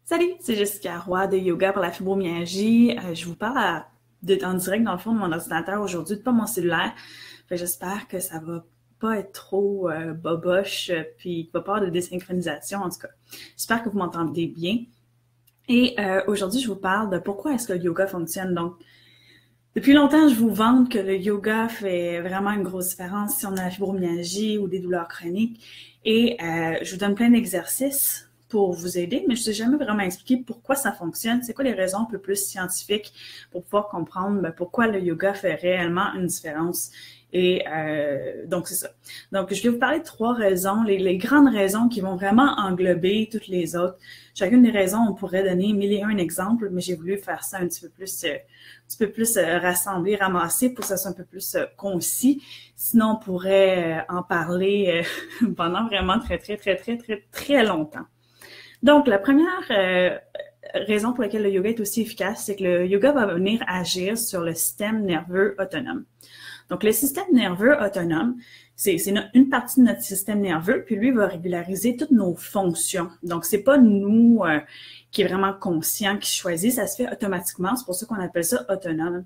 Salut, c'est Jessica Roy de Yoga pour la fibromyalgie. Je vous parle en direct dans le fond de mon ordinateur aujourd'hui, pas mon cellulaire. J'espère que ça va pas être trop boboche, puis qu'il va pas avoir de désynchronisation en tout cas. J'espère que vous m'entendez bien. Et aujourd'hui, je vous parle de pourquoi est-ce que le yoga fonctionne. Donc, depuis longtemps, je vous vante que le yoga fait vraiment une grosse différence si on a la fibromyalgie ou des douleurs chroniques. Et je vous donne plein d'exercices pour vous aider, mais je ne sais jamais vraiment expliquer pourquoi ça fonctionne. C'est quoi les raisons un peu plus scientifiques pour pouvoir comprendre pourquoi le yoga fait réellement une différence. Et donc, c'est ça. Donc, je vais vous parler de 3 raisons, les grandes raisons qui vont vraiment englober toutes les autres. Chacune des raisons, on pourrait donner 1001 exemples, mais j'ai voulu faire ça un petit peu plus rassemblé, ramassé pour que ça soit un peu plus concis. Sinon, on pourrait en parler pendant vraiment très longtemps. Donc, la première raison pour laquelle le yoga est aussi efficace, c'est que le yoga va venir agir sur le système nerveux autonome. Donc, le système nerveux autonome, c'est une partie de notre système nerveux, puis lui va régulariser toutes nos fonctions. Donc, c'est pas nous qui est vraiment conscient, qui choisit, ça se fait automatiquement. C'est pour ça qu'on appelle ça autonome.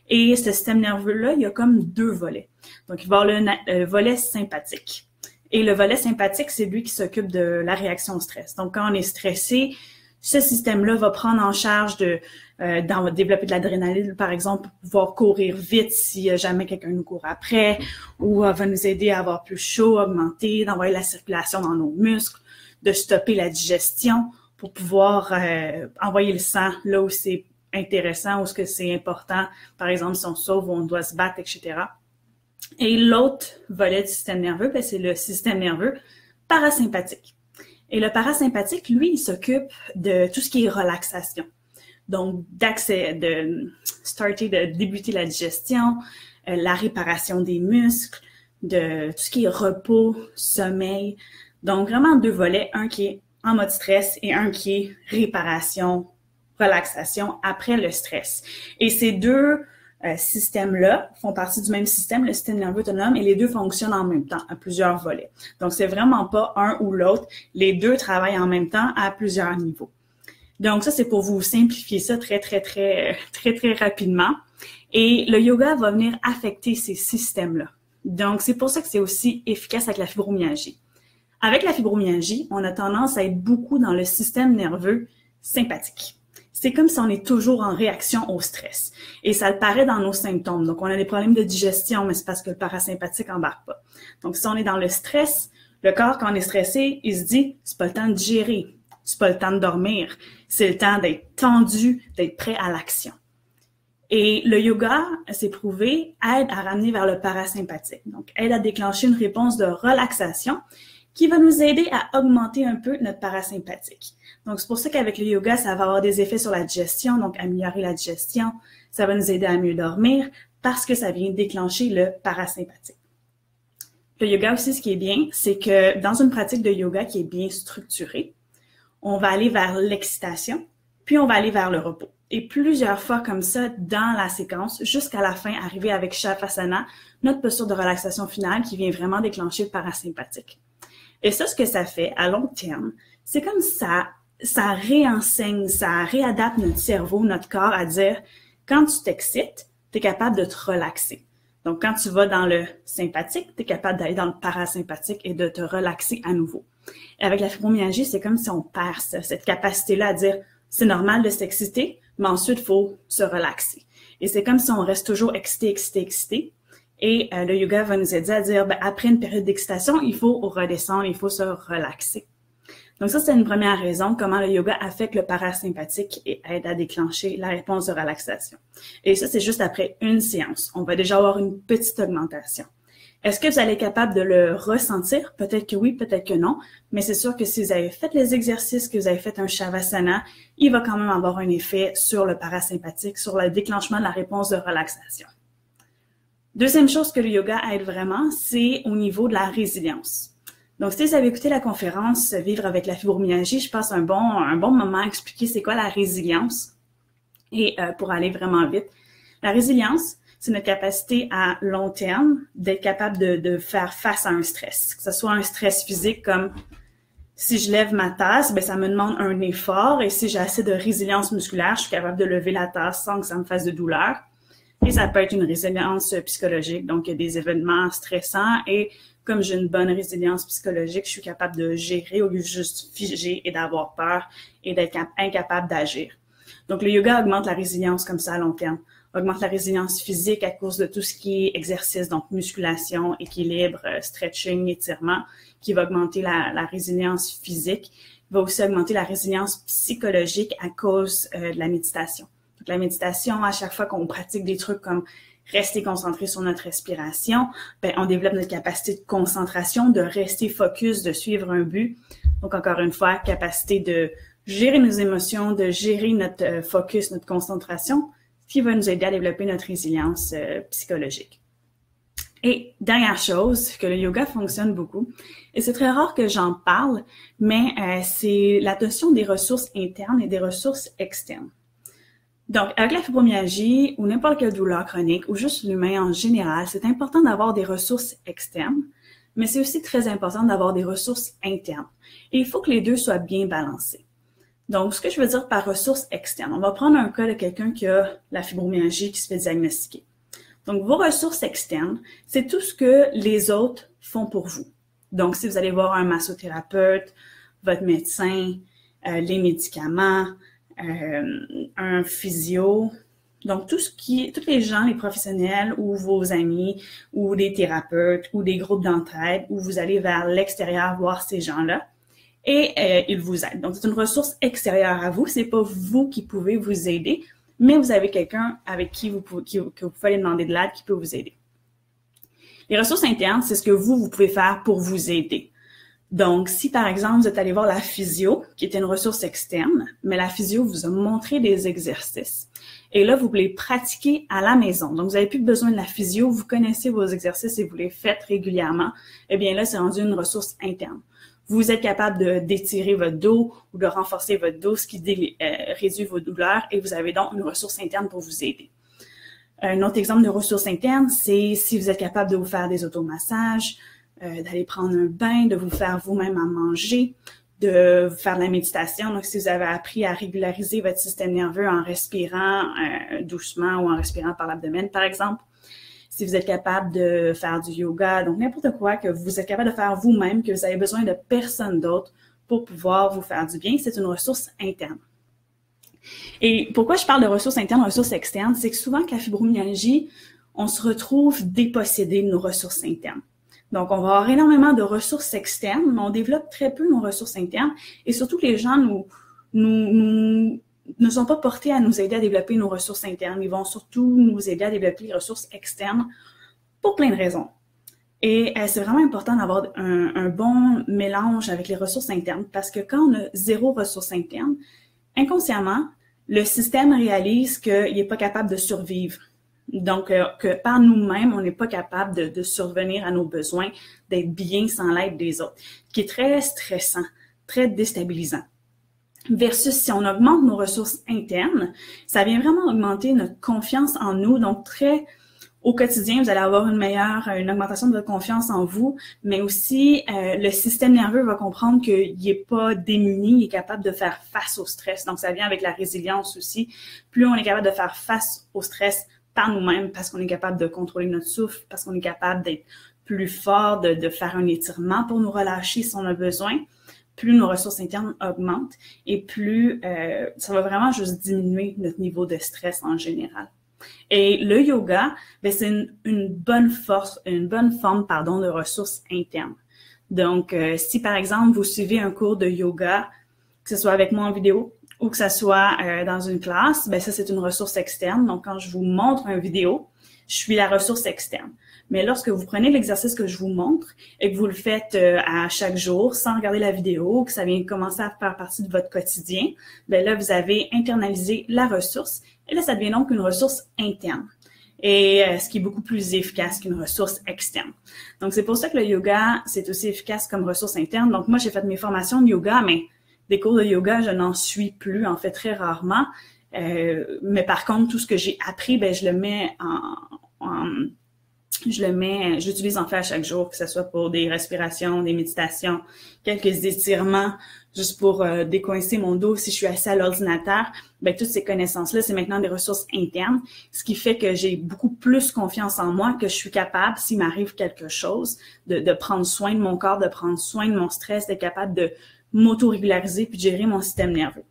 Et ce système nerveux-là, il y a comme 2 volets. Donc, il va y avoir le volet sympathique. Et le volet sympathique, c'est lui qui s'occupe de la réaction au stress. Donc, quand on est stressé, ce système-là va prendre en charge de développer de l'adrénaline, par exemple, pour pouvoir courir vite si jamais quelqu'un nous court après, ou va nous aider à avoir plus chaud, augmenter, d'envoyer la circulation dans nos muscles, de stopper la digestion pour pouvoir envoyer le sang là où c'est intéressant, où ce que c'est important, par exemple, si on sauve ou on doit se battre, etc. Et l'autre volet du système nerveux, c'est le système nerveux parasympathique. Et le parasympathique, lui, il s'occupe de tout ce qui est relaxation. Donc, de débuter la digestion, la réparation des muscles, de tout ce qui est repos, sommeil. Donc, vraiment 2 volets, un qui est en mode stress et un qui est réparation, relaxation après le stress. Et ces 2 systèmes-là font partie du même système, le système nerveux autonome, et les 2 fonctionnent en même temps, à plusieurs volets. Donc, c'est vraiment pas un ou l'autre. Les 2 travaillent en même temps à plusieurs niveaux. Donc, ça, c'est pour vous simplifier ça très rapidement. Et le yoga va venir affecter ces systèmes-là. Donc, c'est pour ça que c'est aussi efficace avec la fibromyalgie. Avec la fibromyalgie, on a tendance à être beaucoup dans le système nerveux sympathique. C'est comme si on est toujours en réaction au stress. Et ça le paraît dans nos symptômes. Donc, on a des problèmes de digestion, mais c'est parce que le parasympathique n'embarque pas. Donc, si on est dans le stress, le corps, quand on est stressé, il se dit, c'est pas le temps de digérer, c'est pas le temps de dormir, c'est le temps d'être tendu, d'être prêt à l'action. Et le yoga, c'est prouvé, aide à ramener vers le parasympathique. Donc, aide à déclencher une réponse de relaxation qui va nous aider à augmenter un peu notre parasympathique. Donc, c'est pour ça qu'avec le yoga, ça va avoir des effets sur la digestion, donc améliorer la digestion. Ça va nous aider à mieux dormir parce que ça vient déclencher le parasympathique. Le yoga aussi, ce qui est bien, c'est que dans une pratique de yoga qui est bien structurée, on va aller vers l'excitation, puis on va aller vers le repos. Et plusieurs fois comme ça dans la séquence, jusqu'à la fin, arriver avec Shavasana, notre posture de relaxation finale qui vient vraiment déclencher le parasympathique. Et ça, ce que ça fait à long terme, c'est comme ça réenseigne, ça réadapte notre cerveau, notre corps à dire, quand tu t'excites, tu es capable de te relaxer. Donc, quand tu vas dans le sympathique, tu es capable d'aller dans le parasympathique et de te relaxer à nouveau. Et avec la fibromyalgie, c'est comme si on perd cette capacité-là à dire, c'est normal de s'exciter, mais ensuite, il faut se relaxer. Et c'est comme si on reste toujours excité. Et le yoga va nous aider à dire, après une période d'excitation, il faut redescendre, il faut se relaxer. Donc ça, c'est une première raison, comment le yoga affecte le parasympathique et aide à déclencher la réponse de relaxation. Et ça, c'est juste après une séance. On va déjà avoir une petite augmentation. Est-ce que vous allez être capable de le ressentir? Peut-être que oui, peut-être que non, mais c'est sûr que si vous avez fait les exercices, que vous avez fait un Shavasana, il va quand même avoir un effet sur le parasympathique, sur le déclenchement de la réponse de relaxation. Deuxième chose que le yoga aide vraiment, c'est au niveau de la résilience. Donc, si vous avez écouté la conférence Vivre avec la fibromyalgie, je passe un bon moment à expliquer c'est quoi la résilience. Et pour aller vraiment vite, la résilience, c'est notre capacité à long terme d'être capable de faire face à un stress, que ce soit un stress physique comme Si je lève ma tasse, ben ça me demande un effort et si j'ai assez de résilience musculaire, je suis capable de lever la tasse sans que ça me fasse de douleur. Et ça peut être une résilience psychologique, donc il y a des événements stressants et comme j'ai une bonne résilience psychologique, je suis capable de gérer au lieu de juste figer et d'avoir peur et d'être incapable d'agir. Donc le yoga augmente la résilience comme ça à long terme, augmente la résilience physique à cause de tout ce qui est exercice, donc musculation, équilibre, stretching, étirement, qui va augmenter la résilience physique, va aussi augmenter la résilience psychologique à cause de la méditation. Donc, la méditation, à chaque fois qu'on pratique des trucs comme rester concentré sur notre respiration, ben, on développe notre capacité de concentration, de rester focus, de suivre un but. Donc, encore une fois, capacité de gérer nos émotions, de gérer notre focus, notre concentration, ce qui va nous aider à développer notre résilience psychologique. Et dernière chose, que le yoga fonctionne beaucoup, et c'est très rare que j'en parle, mais c'est la notion des ressources internes et des ressources externes. Donc, avec la fibromyalgie ou n'importe quelle douleur chronique ou juste l'humain en général, c'est important d'avoir des ressources externes, mais c'est aussi très important d'avoir des ressources internes. Et il faut que les deux soient bien balancés. Donc, ce que je veux dire par ressources externes, on va prendre un cas de quelqu'un qui a la fibromyalgie qui se fait diagnostiquer. Donc, vos ressources externes, c'est tout ce que les autres font pour vous. Donc, si vous allez voir un massothérapeute, votre médecin, les médicaments, un physio, donc tous les gens, les professionnels ou vos amis ou des thérapeutes ou des groupes d'entraide où vous allez vers l'extérieur voir ces gens-là et ils vous aident. Donc c'est une ressource extérieure à vous, c'est pas vous qui pouvez vous aider, mais vous avez quelqu'un avec qui que vous pouvez aller demander de l'aide qui peut vous aider. Les ressources internes, c'est ce que vous pouvez faire pour vous aider. Donc, si par exemple, vous êtes allé voir la physio, qui était une ressource externe, mais la physio vous a montré des exercices. Et là, vous voulez pratiquer à la maison. Donc, vous n'avez plus besoin de la physio, vous connaissez vos exercices et vous les faites régulièrement. Eh bien là, c'est rendu une ressource interne. Vous êtes capable d'étirer votre dos ou de renforcer votre dos, ce qui réduit vos douleurs et vous avez donc une ressource interne pour vous aider. Un autre exemple de ressource interne, c'est si vous êtes capable de vous faire des automassages, d'aller prendre un bain, de vous faire vous-même à manger, de faire de la méditation. Donc, si vous avez appris à régulariser votre système nerveux en respirant doucement ou en respirant par l'abdomen, par exemple. Si vous êtes capable de faire du yoga, donc n'importe quoi que vous êtes capable de faire vous-même, que vous avez besoin de personne d'autre pour pouvoir vous faire du bien, c'est une ressource interne. Et pourquoi je parle de ressources internes, ressources externes, c'est que souvent, avec la fibromyalgie, on se retrouve dépossédé de nos ressources internes. Donc, on va avoir énormément de ressources externes, mais on développe très peu nos ressources internes. Et surtout, les gens ne sont pas portés à nous aider à développer nos ressources internes. Ils vont surtout nous aider à développer les ressources externes pour plein de raisons. Et c'est vraiment important d'avoir un bon mélange avec les ressources internes parce que quand on a zéro ressources internes, inconsciemment, le système réalise qu'il n'est pas capable de survivre. Donc, que par nous-mêmes, on n'est pas capable de survenir à nos besoins, d'être bien sans l'aide des autres, ce qui est très stressant, très déstabilisant. Versus si on augmente nos ressources internes, ça vient vraiment augmenter notre confiance en nous. Donc, au quotidien, vous allez avoir une augmentation de votre confiance en vous, mais aussi le système nerveux va comprendre qu'il n'est pas démuni, il est capable de faire face au stress. Donc, ça vient avec la résilience aussi. Plus on est capable de faire face au stress par nous-mêmes, parce qu'on est capable de contrôler notre souffle, parce qu'on est capable d'être plus fort, de faire un étirement pour nous relâcher si on a besoin, plus nos ressources internes augmentent et plus ça va vraiment juste diminuer notre niveau de stress en général. Et le yoga, ben, c'est une bonne forme, de ressources internes. Donc, si par exemple, vous suivez un cours de yoga, que ce soit avec moi en vidéo ou que ce soit dans une classe, ben ça, c'est une ressource externe. Donc, quand je vous montre une vidéo, je suis la ressource externe. Mais lorsque vous prenez l'exercice que je vous montre et que vous le faites à chaque jour sans regarder la vidéo, que ça vient commencer à faire partie de votre quotidien, ben là, vous avez internalisé la ressource et là, ça devient donc une ressource interne. Et ce qui est beaucoup plus efficace qu'une ressource externe. Donc, c'est pour ça que le yoga, c'est aussi efficace comme ressource interne. Donc, moi, j'ai fait mes formations de yoga, mais des cours de yoga, je n'en suis plus, en fait, très rarement. Mais par contre, tout ce que j'ai appris, ben, je le mets Je le mets, j'utilise en fait à chaque jour, que ce soit pour des respirations, des méditations, quelques étirements, juste pour décoincer mon dos si je suis assis à l'ordinateur. Ben, toutes ces connaissances-là, c'est maintenant des ressources internes, ce qui fait que j'ai beaucoup plus confiance en moi, que je suis capable, s'il m'arrive quelque chose, de prendre soin de mon corps, de prendre soin de mon stress, d'être capable de m'auto-régulariser puis de gérer mon système nerveux.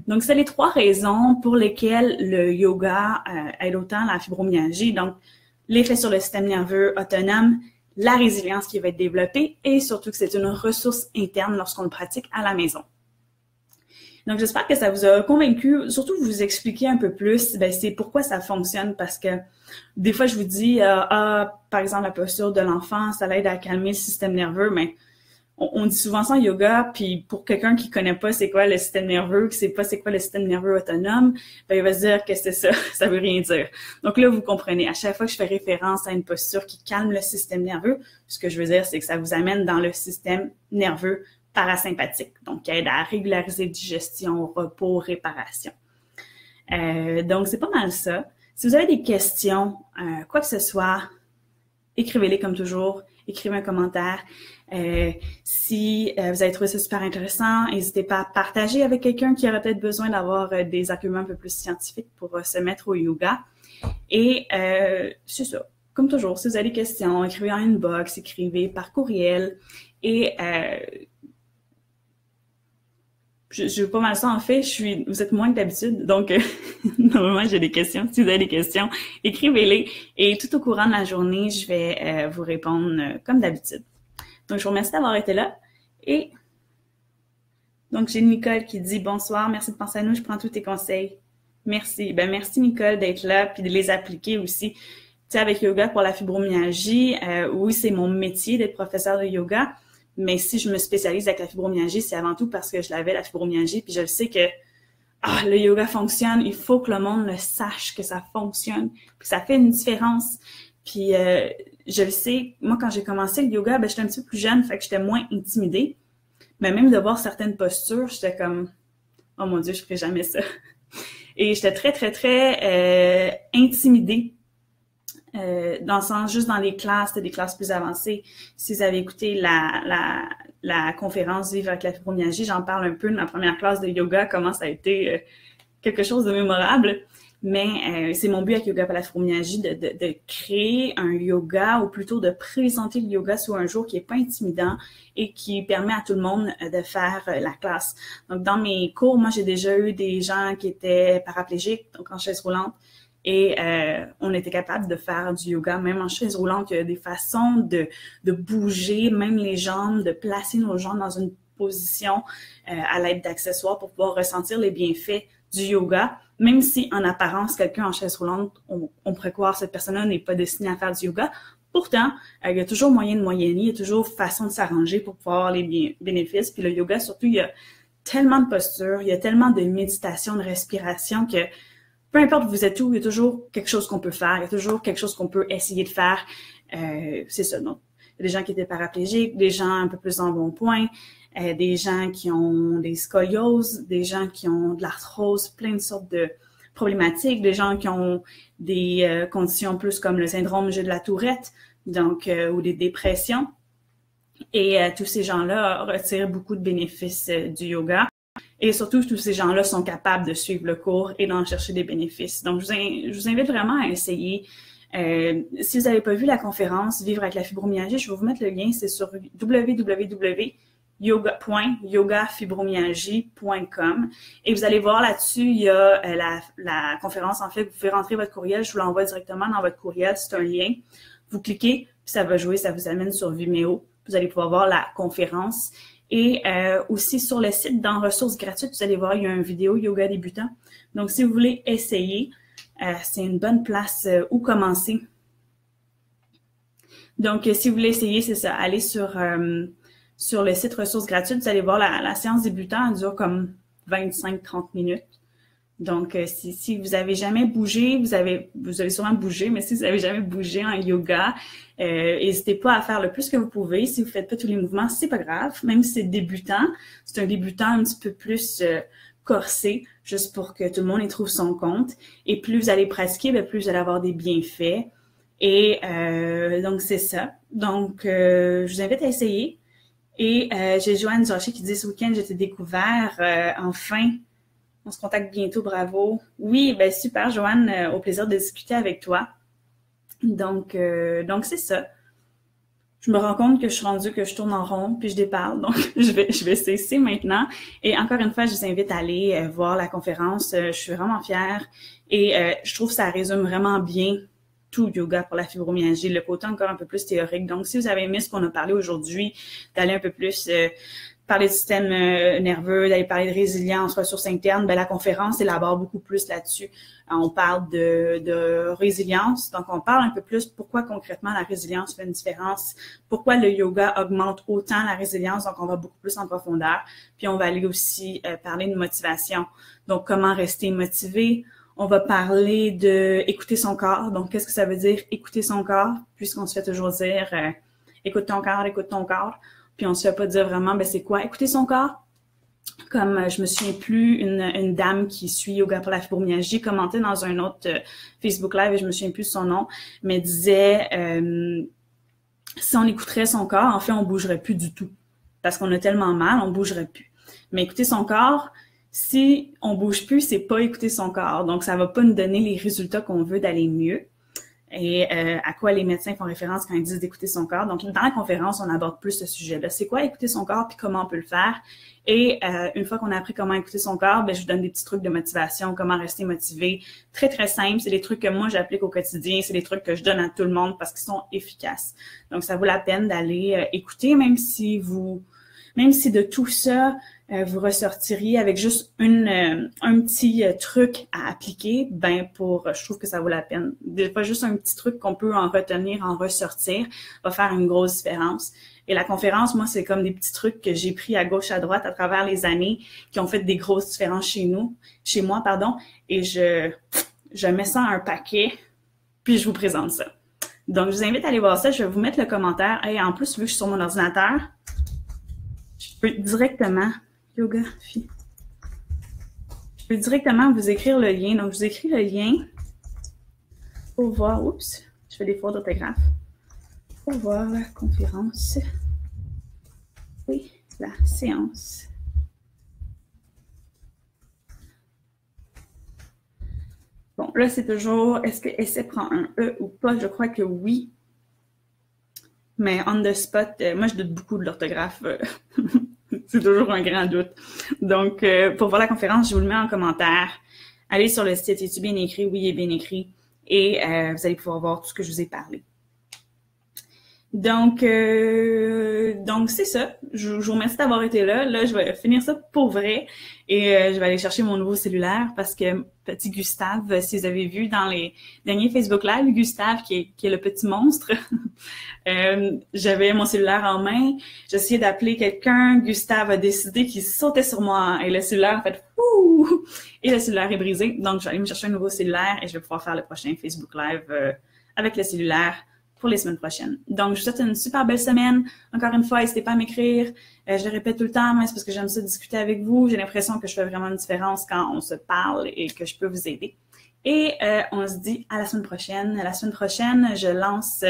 Donc, c'est les 3 raisons pour lesquelles le yoga aide autant la fibromyalgie. Donc, l'effet sur le système nerveux autonome, la résilience qui va être développée et surtout que c'est une ressource interne lorsqu'on le pratique à la maison. Donc, j'espère que ça vous a convaincu, surtout vous expliquer un peu plus, c'est pourquoi ça fonctionne parce que des fois, je vous dis, par exemple, la posture de l'enfant, ça l'aide à calmer le système nerveux, mais on dit souvent ça en yoga, puis pour quelqu'un qui connaît pas c'est quoi le système nerveux, qui sait pas c'est quoi le système nerveux autonome, il va se dire que c'est ça, ça veut rien dire. Donc là, vous comprenez, à chaque fois que je fais référence à une posture qui calme le système nerveux, ce que je veux dire, c'est que ça vous amène dans le système nerveux parasympathique, donc qui aide à régulariser digestion, repos, réparation. Donc, c'est pas mal ça. Si vous avez des questions, quoi que ce soit, écrivez-les comme toujours, écrivez un commentaire. Si vous avez trouvé ça super intéressant, n'hésitez pas à partager avec quelqu'un qui aurait peut-être besoin d'avoir des arguments un peu plus scientifiques pour se mettre au yoga. Et c'est ça. Comme toujours, si vous avez des questions, écrivez en inbox, écrivez par courriel. Et je veux pas mal ça en fait. Vous êtes moins que d'habitude, donc normalement j'ai des questions. Si vous avez des questions, écrivez-les. Et tout au courant de la journée, je vais vous répondre comme d'habitude. Donc, je vous remercie d'avoir été là. Et donc, j'ai Nicole qui dit « Bonsoir, merci de penser à nous, je prends tous tes conseils. » Merci. Merci Nicole d'être là puis de les appliquer aussi. Tu sais, avec Yoga pour la fibromyalgie, oui, c'est mon métier d'être professeur de yoga, mais si je me spécialise avec la fibromyalgie, c'est avant tout parce que je l'avais, la fibromyalgie, puis je le sais que le yoga fonctionne, il faut que le monde le sache que ça fonctionne, puis ça fait une différence. Puis je le sais, moi quand j'ai commencé le yoga, j'étais un petit peu plus jeune, fait que j'étais moins intimidée. Mais même de voir certaines postures, j'étais comme « Oh mon Dieu, je ferai jamais ça ». Et j'étais très, très, très intimidée. Dans le sens, juste dans les classes, c'était des classes plus avancées. Si vous avez écouté la conférence Vivre avec la fibromyalgie, j'en parle un peu de ma première classe de yoga, comment ça a été quelque chose de mémorable. Mais c'est mon but avec Yoga pour la fibromyalgie de créer un yoga, ou plutôt de présenter le yoga sous un jour qui est pas intimidant et qui permet à tout le monde de faire la classe. Donc, dans mes cours, moi, j'ai déjà eu des gens qui étaient paraplégiques, donc en chaise roulante, et on était capable de faire du yoga, même en chaise roulante. Il y a des façons de bouger, même les jambes, de placer nos jambes dans une position à l'aide d'accessoires pour pouvoir ressentir les bienfaits du yoga. Même si, en apparence, quelqu'un en chaise roulante, on pourrait croire que cette personne-là n'est pas destinée à faire du yoga. Pourtant, il y a toujours moyen de moyenner, il y a toujours façon de s'arranger pour pouvoir avoir les bénéfices. Puis le yoga, surtout, il y a tellement de postures, il y a tellement de méditation, de respiration que peu importe où vous êtes où, il y a toujours quelque chose qu'on peut faire, il y a toujours quelque chose qu'on peut essayer de faire. C'est ça, donc. Il y a des gens qui étaient paraplégiques, des gens un peu plus en bon point, des gens qui ont des scolioses, des gens qui ont de l'arthrose, plein de sortes de problématiques, des gens qui ont des conditions plus comme le syndrome de la Tourette, donc ou des dépressions. Et tous ces gens-là retirent beaucoup de bénéfices du yoga. Et surtout, tous ces gens-là sont capables de suivre le cours et d'en chercher des bénéfices. Donc, je vous invite vraiment à essayer. Si vous n'avez pas vu la conférence Vivre avec la fibromyalgie, je vais vous mettre le lien, c'est sur www.yogafibromialgie.com et vous allez voir là-dessus, il y a la conférence. En fait, vous pouvez rentrer votre courriel, je vous l'envoie directement dans votre courriel, c'est un lien. Vous cliquez, puis ça va jouer, ça vous amène sur Vimeo. Vous allez pouvoir voir la conférence. Et aussi sur le site, dans ressources gratuites, vous allez voir, il y a une vidéo yoga débutant. Donc, si vous voulez essayer, c'est une bonne place où commencer. Donc, si vous voulez essayer, c'est ça, allez sur le site ressources gratuites, vous allez voir la séance débutant, elle dure comme 25-30 minutes. Donc, si vous avez jamais bougé, vous avez sûrement bougé, mais si vous avez jamais bougé en yoga, n'hésitez pas à faire le plus que vous pouvez. Si vous faites pas tous les mouvements, c'est pas grave. Même si c'est débutant, c'est un débutant un petit peu plus corsé, juste pour que tout le monde y trouve son compte. Et plus vous allez pratiquer, plus vous allez avoir des bienfaits. Et donc, c'est ça. Donc, je vous invite à essayer. Et j'ai Joanne Durocher qui dit « Ce week-end, je t'ai découvert. Enfin, on se contacte bientôt. Bravo. » Oui, ben super, Joanne. Au plaisir de discuter avec toi. Donc c'est ça. Je me rends compte que je suis rendue, que je tourne en rond, puis je déparle. Donc, je vais cesser maintenant. Et encore une fois, je vous invite à aller voir la conférence. Je suis vraiment fière. Et je trouve que ça résume vraiment bien tout yoga pour la fibromyalgie, le côté encore un peu plus théorique. Donc, si vous avez aimé ce qu'on a parlé aujourd'hui, d'aller un peu plus parler du système nerveux, d'aller parler de résilience, ressources internes, ben la conférence élabore beaucoup plus là-dessus. On parle de résilience, donc on parle un peu plus pourquoi concrètement la résilience fait une différence, pourquoi le yoga augmente autant la résilience, donc on va beaucoup plus en profondeur. Puis on va aller aussi parler de motivation, donc comment rester motivé. On va parler de écouter son corps. Donc, qu'est-ce que ça veut dire écouter son corps? Puisqu'on se fait toujours dire écoute ton corps, écoute ton corps. Puis on se fait pas dire vraiment ben c'est quoi écouter son corps? Comme je me souviens plus, une dame qui suit Yoga pour la fibromyalgie commentait dans un autre Facebook Live et je me souviens plus de son nom, mais disait si on écouterait son corps, en fait, on bougerait plus du tout. Parce qu'on a tellement mal, on bougerait plus. Mais écouter son corps, si on bouge plus, c'est pas écouter son corps. Donc, ça va pas nous donner les résultats qu'on veut d'aller mieux. Et à quoi les médecins font référence quand ils disent d'écouter son corps. Donc, dans la conférence, on aborde plus ce sujet-là. C'est quoi écouter son corps, puis comment on peut le faire? Et une fois qu'on a appris comment écouter son corps, ben je vous donne des petits trucs de motivation, comment rester motivé. Très, très simple. C'est des trucs que moi, j'applique au quotidien. C'est des trucs que je donne à tout le monde parce qu'ils sont efficaces. Donc, ça vaut la peine d'aller écouter, même si de tout ça, vous ressortiriez avec juste un petit truc à appliquer, ben je trouve que ça vaut la peine. Des fois, juste un petit truc qu'on peut en retenir, en ressortir, va faire une grosse différence. Et la conférence, moi, c'est comme des petits trucs que j'ai pris à gauche, à droite, à travers les années, qui ont fait des grosses différences chez moi, et je mets ça en un paquet, puis je vous présente ça. Donc, je vous invite à aller voir ça. Je vais vous mettre le commentaire. Et en plus, vu que je suis sur mon ordinateur, je peux directement, je peux directement vous écrire le lien. Donc, je vous écris le lien pour voir, oups, je fais des fautes d'orthographe, pour voir la conférence. Oui, la séance. Bon, là, c'est toujours, est-ce que essai prend un E ou pas? Je crois que oui. Mais on the spot, moi, je doute beaucoup de l'orthographe. C'est toujours un grand doute. Donc, pour voir la conférence, je vous le mets en commentaire. Allez sur le site, est-il bien écrit? Oui, il est bien écrit. Et vous allez pouvoir voir tout ce que je vous ai parlé. Donc c'est ça. Je vous remercie d'avoir été là. Là, je vais finir ça pour vrai. Et je vais aller chercher mon nouveau cellulaire parce que petit Gustave, si vous avez vu dans les derniers Facebook Live, Gustave, qui est le petit monstre, j'avais mon cellulaire en main. J'essayais d'appeler quelqu'un. Gustave a décidé qu'il sautait sur moi et le cellulaire a fait fou! Et le cellulaire est brisé. Donc, je vais aller me chercher un nouveau cellulaire et je vais pouvoir faire le prochain Facebook Live avec le cellulaire pour les semaines prochaines. Donc, je vous souhaite une super belle semaine. Encore une fois, n'hésitez pas à m'écrire. Je le répète tout le temps, mais c'est parce que j'aime ça discuter avec vous. J'ai l'impression que je fais vraiment une différence quand on se parle et que je peux vous aider. Et on se dit à la semaine prochaine. La semaine prochaine, je lance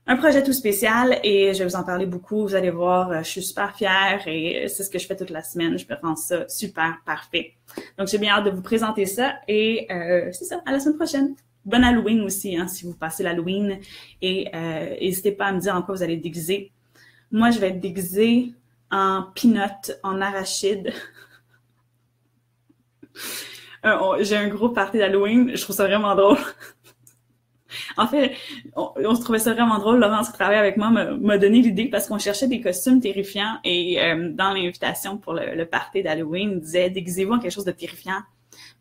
un projet tout spécial et je vais vous en parler beaucoup. Vous allez voir, je suis super fière et c'est ce que je fais toute la semaine. Je peux rendre ça super parfait. Donc, j'ai bien hâte de vous présenter ça et c'est ça, à la semaine prochaine. Bonne Halloween aussi, hein, si vous passez l'Halloween. Et n'hésitez pas à me dire en quoi vous allez être déguisé. Moi, je vais être déguisée en peanut, en arachide. J'ai un gros party d'Halloween. Je trouve ça vraiment drôle. En fait, on se trouvait ça vraiment drôle. Laurence, qui travaille avec moi, m'a donné l'idée parce qu'on cherchait des costumes terrifiants. Et dans l'invitation pour le party d'Halloween, il disait « Déguisez-vous en quelque chose de terrifiant ».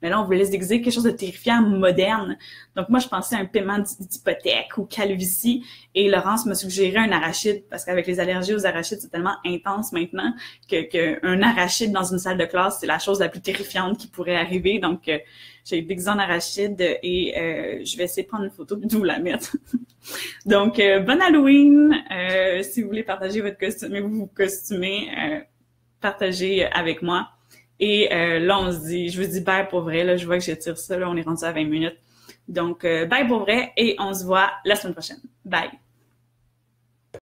Mais là, on voulait se déguiser quelque chose de terrifiant, moderne. Donc, moi, je pensais à un paiement d'hypothèque ou calvitie. Et Laurence m'a suggéré un arachide parce qu'avec les allergies aux arachides, c'est tellement intense maintenant qu'un arachide dans une salle de classe, c'est la chose la plus terrifiante qui pourrait arriver. Donc, j'ai déguisé en arachide et je vais essayer de prendre une photo et de vous la mettre. Donc, bonne Halloween! Si vous voulez partager votre costume et vous vous costumez, partagez avec moi. Et là, je vous dis bye pour vrai, là, je vois que j'étire ça, là, on est rendu à 20 minutes. Donc, bye pour vrai et on se voit la semaine prochaine. Bye!